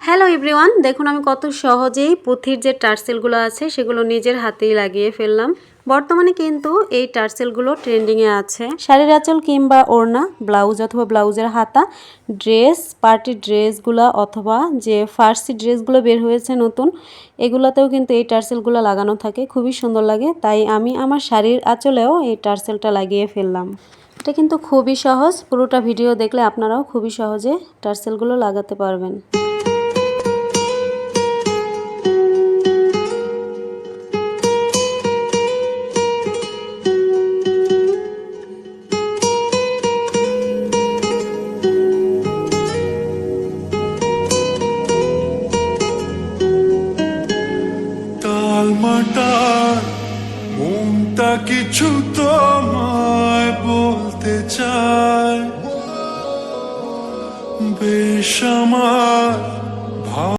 Hello everyone, দেখুন আমি কত সহজেই পুঁথির যে টার্সেলগুলো আছে সেগুলো নিজের হাতেই লাগিয়ে ফেললাম। বর্তমানে কিন্তু এই টার্সেলগুলো ট্রেন্ডিংয়ে আছে। শাড়ির আঁচল কিংবা ওড়না, ব্লাউজ অথবা ব্লাউজের হাতা, ড্রেস, পার্টি ড্রেসগুলো অথবা যে ফার্সি ড্রেসগুলো বের হয়েছে নতুন, এগুলোতেও কিন্তু এই টার্সেলগুলো লাগানো থাকে, খুবই সুন্দর লাগে। তাই আমি আমার শাড়ির আঁচলেও এই টার্সেলটা লাগিয়ে ফেললাম। এটা কিন্তু খুবই সহজ, পুরোটা ভিডিও দেখলে আপনারাও খুবই সহজে টার্সেলগুলো লাগাতে পারবেন। টালমাটাল মনটা কিছু তোমায় বলতে চায়, বেশ আমার